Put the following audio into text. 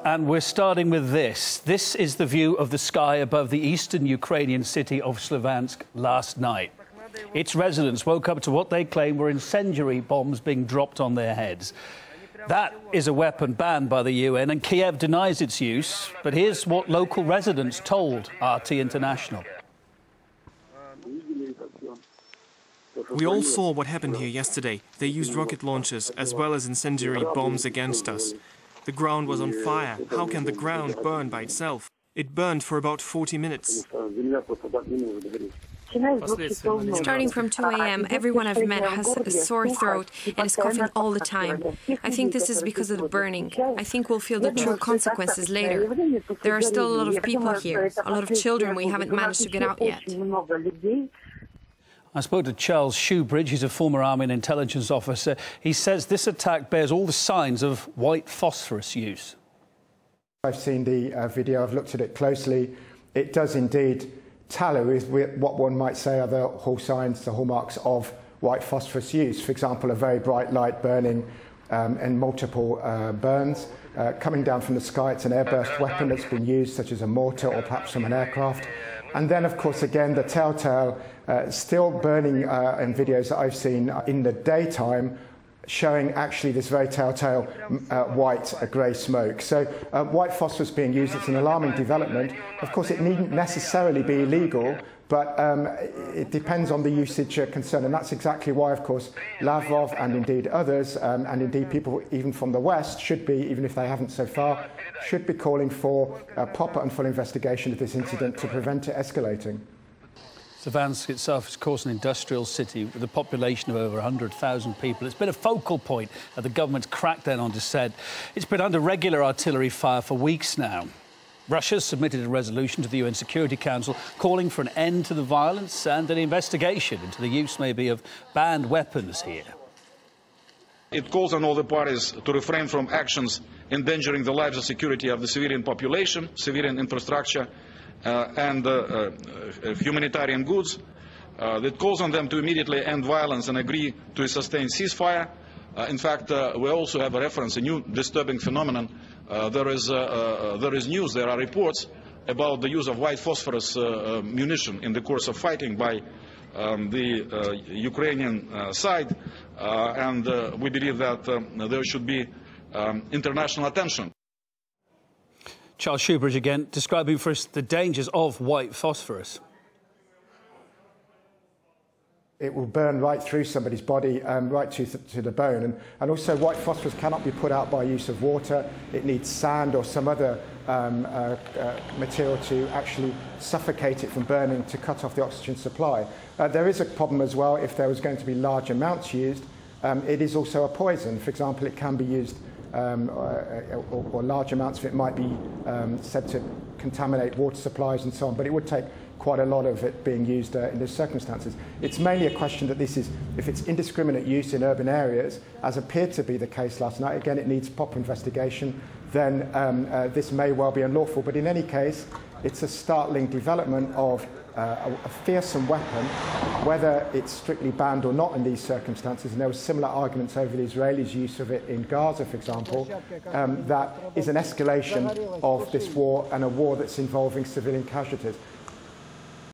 And we're starting with this. This is the view of the sky above the eastern Ukrainian city of Slavyansk last night. Its residents woke up to what they claim were incendiary bombs being dropped on their heads. That is a weapon banned by the UN, and Kiev denies its use. But here's what local residents told RT International. We all saw what happened here yesterday. They used rocket launchers as well as incendiary bombs against us. The ground was on fire. How can the ground burn by itself? It burned for about 40 minutes. Starting from 2 a.m., everyone I've met has a sore throat and is coughing all the time. I think this is because of the burning. I think we'll feel the true consequences later. There are still a lot of people here, a lot of children we haven't managed to get out yet. I spoke to Charles Shoebridge. He's a former army and intelligence officer. He says this attack bears all the signs of white phosphorus use. I've seen the video, I've looked at it closely. It does indeed tally with what one might say are the hall signs, the hallmarks of white phosphorus use. For example, a very bright light burning and multiple burns. Coming down from the sky, it's an airburst weapon that's been used, such as a mortar or perhaps from an aircraft. And then, of course, again, the telltale still burning in videos that I've seen in the daytime, showing actually this very telltale white grey smoke. So white phosphorus being used, it's an alarming development. Of course, it needn't necessarily be illegal, but it depends on the usage concerned. And that's exactly why, of course, Lavrov and indeed others, and indeed people even from the West should be, even if they haven't so far, should be calling for a proper and full investigation of this incident to prevent it escalating. Slavyansk itself is, of course, an industrial city with a population of over 100,000 people. It's been a focal point of the government's crackdown on dissent. It's been under regular artillery fire for weeks now. Russia's submitted a resolution to the UN Security Council calling for an end to the violence and an investigation into the use, maybe, of banned weapons here. It calls on all the parties to refrain from actions endangering the lives and security of the civilian population, civilian infrastructure, and humanitarian goods. It calls on them to immediately end violence and agree to a sustained ceasefire. In fact, we also have a reference, a new disturbing phenomenon. There is news, there are reports about the use of white phosphorus munition in the course of fighting by the Ukrainian side, and we believe that there should be international attention. Charles Shoebridge again, describing for us the dangers of white phosphorus. It will burn right through somebody's body, right to the bone. And also white phosphorus cannot be put out by use of water. It needs sand or some other material to actually suffocate it from burning, to cut off the oxygen supply. There is a problem as well if there was going to be large amounts used. It is also a poison. For example, it can be used, or large amounts of it might be said to contaminate water supplies and so on, but it would take quite a lot of it being used in those circumstances. It's mainly a question that this is, if it's indiscriminate use in urban areas, as appeared to be the case last night, again, it needs proper investigation, then this may well be unlawful. But in any case, it's a startling development of a fearsome weapon, whether it's strictly banned or not in these circumstances. And there were similar arguments over the Israelis' use of it in Gaza, for example. That is an escalation of this war, and a war that's involving civilian casualties.